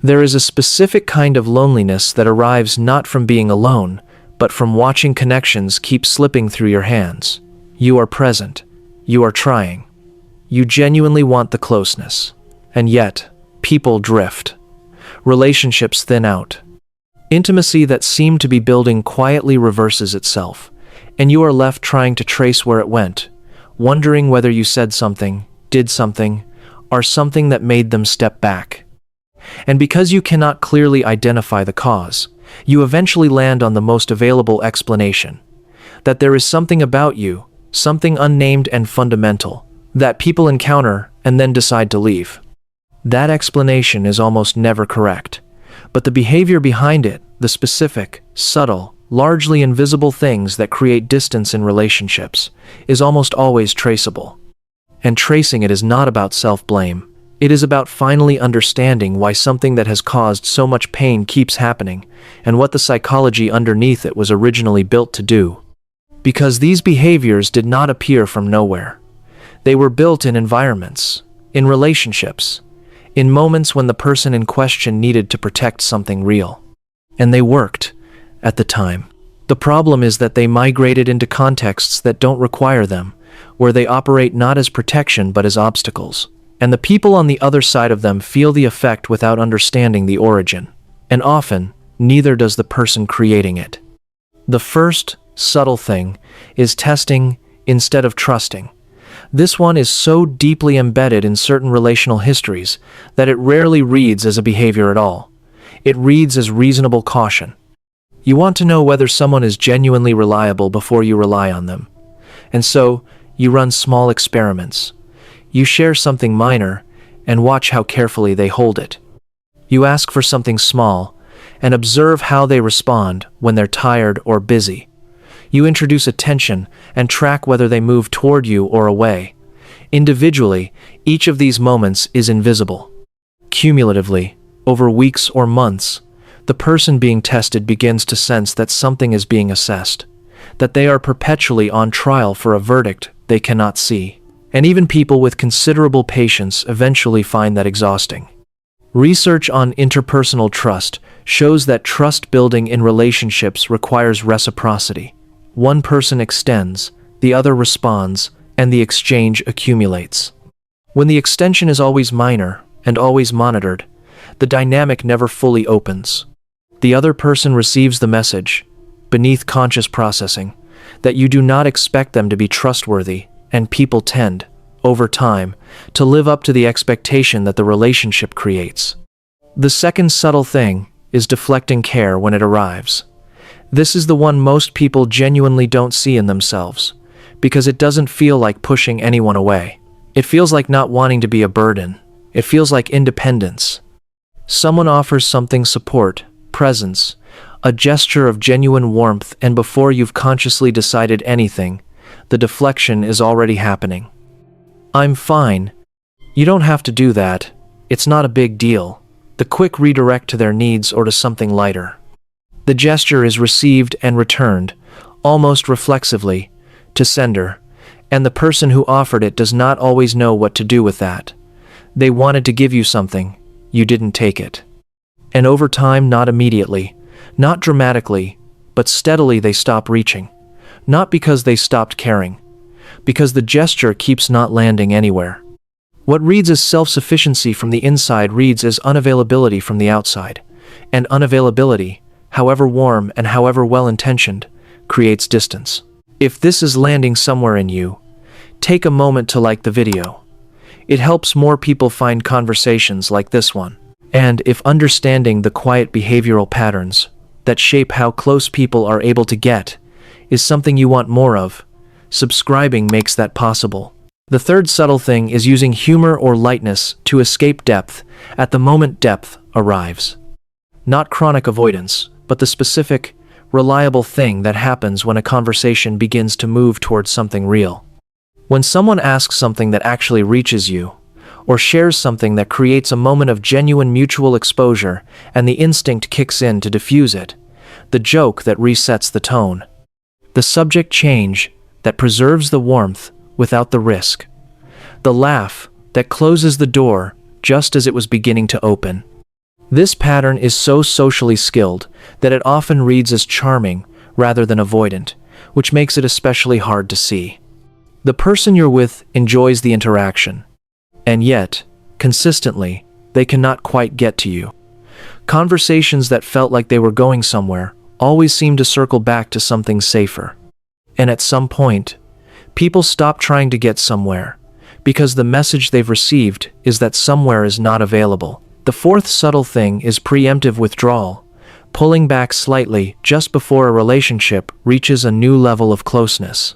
There is a specific kind of loneliness that arrives not from being alone, but from watching connections keep slipping through your hands. You are present. You are trying. You genuinely want the closeness. And yet, people drift. Relationships thin out. Intimacy that seemed to be building quietly reverses itself, and you are left trying to trace where it went, wondering whether you said something, did something, or something that made them step back. And because you cannot clearly identify the cause, you eventually land on the most available explanation: that there is something about you, something unnamed and fundamental, that people encounter and then decide to leave. That explanation is almost never correct, but the behavior behind it, the specific, subtle, largely invisible things that create distance in relationships, is almost always traceable. And tracing it is not about self-blame. It is about finally understanding why something that has caused so much pain keeps happening, and what the psychology underneath it was originally built to do. Because these behaviors did not appear from nowhere. They were built in environments, in relationships, in moments when the person in question needed to protect something real. And they worked, at the time. The problem is that they migrated into contexts that don't require them, where they operate not as protection but as obstacles. And the people on the other side of them feel the effect without understanding the origin. And often, neither does the person creating it. The first, subtle thing is testing instead of trusting. This one is so deeply embedded in certain relational histories that it rarely reads as a behavior at all. It reads as reasonable caution. You want to know whether someone is genuinely reliable before you rely on them. And so, you run small experiments. You share something minor and watch how carefully they hold it. You ask for something small and observe how they respond when they're tired or busy. You introduce attention and track whether they move toward you or away. Individually, each of these moments is invisible. Cumulatively, over weeks or months, the person being tested begins to sense that something is being assessed, that they are perpetually on trial for a verdict they cannot see. And even people with considerable patience eventually find that exhausting. Research on interpersonal trust shows that trust building in relationships requires reciprocity. One person extends, the other responds, and the exchange accumulates. When the extension is always minor and always monitored, the dynamic never fully opens. The other person receives the message, beneath conscious processing, that you do not expect them to be trustworthy, and people tend, over time, to live up to the expectation that the relationship creates. The second subtle thing is deflecting care when it arrives. This is the one most people genuinely don't see in themselves, because it doesn't feel like pushing anyone away. It feels like not wanting to be a burden. It feels like independence. Someone offers something: support, presence, a gesture of genuine warmth, and before you've consciously decided anything, the deflection is already happening. "I'm fine. You don't have to do that. It's not a big deal." The quick redirect to their needs or to something lighter. The gesture is received and returned, almost reflexively, to sender, and the person who offered it does not always know what to do with that. They wanted to give you something, you didn't take it. And over time, not immediately, not dramatically, but steadily they stop reaching. Not because they stopped caring, because the gesture keeps not landing anywhere. What reads as self-sufficiency from the inside reads as unavailability from the outside, and unavailability, however warm and however well-intentioned, creates distance. If this is landing somewhere in you, take a moment to like the video. It helps more people find conversations like this one. And if understanding the quiet behavioral patterns that shape how close people are able to get is something you want more of, subscribing makes that possible. The third subtle thing is using humor or lightness to escape depth at the moment depth arrives. Not chronic avoidance, but the specific, reliable thing that happens when a conversation begins to move towards something real. When someone asks something that actually reaches you, or shares something that creates a moment of genuine mutual exposure and the instinct kicks in to diffuse it, the joke that resets the tone, the subject change that preserves the warmth without the risk, the laugh that closes the door just as it was beginning to open. This pattern is so socially skilled that it often reads as charming rather than avoidant, which makes it especially hard to see. The person you're with enjoys the interaction, and yet, consistently, they cannot quite get to you. Conversations that felt like they were going somewhere always seem to circle back to something safer. And at some point, people stop trying to get somewhere, because the message they've received is that somewhere is not available. The fourth subtle thing is preemptive withdrawal, pulling back slightly just before a relationship reaches a new level of closeness.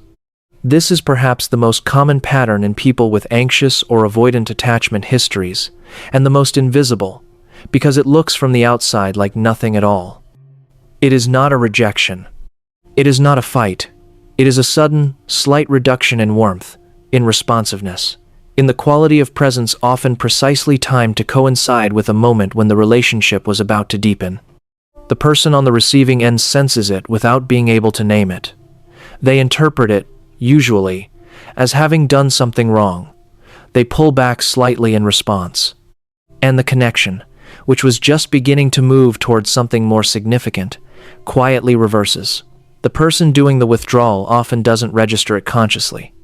This is perhaps the most common pattern in people with anxious or avoidant attachment histories, and the most invisible, because it looks from the outside like nothing at all. It is not a rejection. It is not a fight. It is a sudden, slight reduction in warmth, in responsiveness, in the quality of presence often precisely timed to coincide with a moment when the relationship was about to deepen. The person on the receiving end senses it without being able to name it. They interpret it, usually, as having done something wrong. They pull back slightly in response. And the connection, which was just beginning to move towards something more significant, quietly reverses. The person doing the withdrawal often doesn't register it consciously.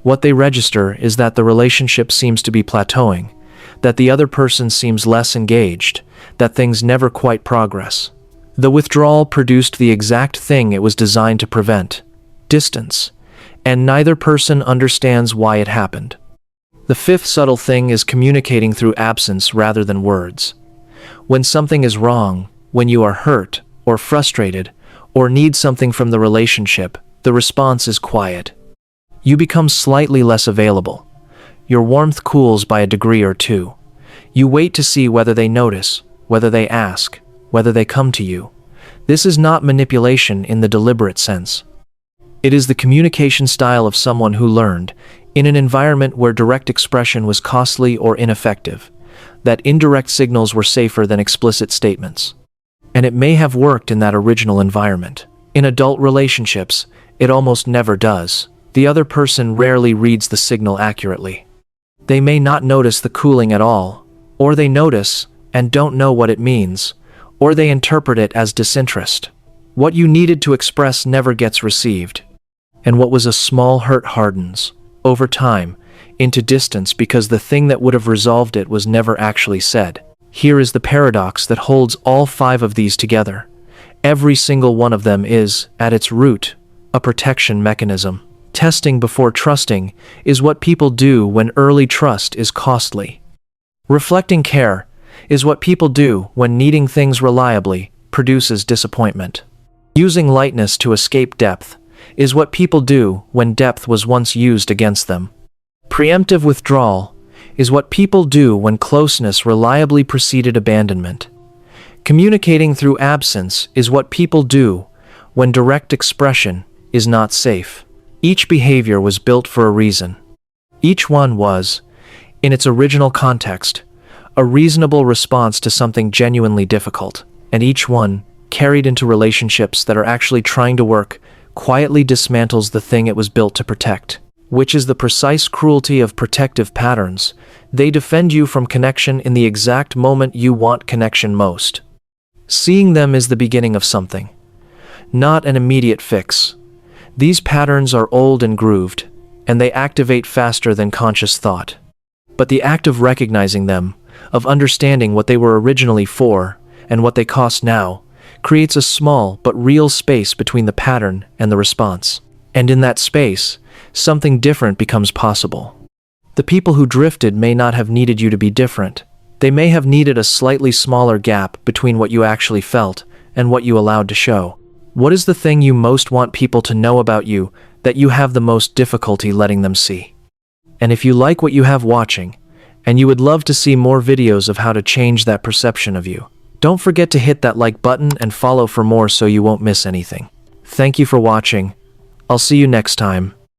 What they register is that the relationship seems to be plateauing, that the other person seems less engaged, that things never quite progress. The withdrawal produced the exact thing it was designed to prevent: distance, and neither person understands why it happened. The fifth subtle thing is communicating through absence rather than words. When something is wrong, when you are hurt, or frustrated, or need something from the relationship, the response is quiet. You become slightly less available. Your warmth cools by a degree or two. You wait to see whether they notice, whether they ask, whether they come to you. This is not manipulation in the deliberate sense. It is the communication style of someone who learned, in an environment where direct expression was costly or ineffective, that indirect signals were safer than explicit statements. And it may have worked in that original environment. In adult relationships, it almost never does. The other person rarely reads the signal accurately. They may not notice the cooling at all, or they notice and don't know what it means, or they interpret it as disinterest. What you needed to express never gets received. And what was a small hurt hardens, over time, into distance because the thing that would have resolved it was never actually said. Here is the paradox that holds all five of these together. Every single one of them is, at its root, a protection mechanism. Testing before trusting is what people do when early trust is costly. Reflecting care is what people do when needing things reliably produces disappointment. Using lightness to escape depth is what people do when depth was once used against them. Preemptive withdrawal is what people do when closeness reliably preceded abandonment. Communicating through absence is what people do when direct expression is not safe. Each behavior was built for a reason. Each one was, in its original context, a reasonable response to something genuinely difficult, and each one, carried into relationships that are actually trying to work, quietly dismantles the thing it was built to protect, which is the precise cruelty of protective patterns. They defend you from connection in the exact moment you want connection most. Seeing them is the beginning of something, not an immediate fix. These patterns are old and grooved, and they activate faster than conscious thought. But the act of recognizing them, of understanding what they were originally for, and what they cost now, creates a small but real space between the pattern and the response. And in that space, something different becomes possible. The people who drifted may not have needed you to be different. They may have needed a slightly smaller gap between what you actually felt and what you allowed to show. What is the thing you most want people to know about you that you have the most difficulty letting them see? And if you like what you have watching, and you would love to see more videos of how to change that perception of you, don't forget to hit that like button and follow for more so you won't miss anything. Thank you for watching. I'll see you next time.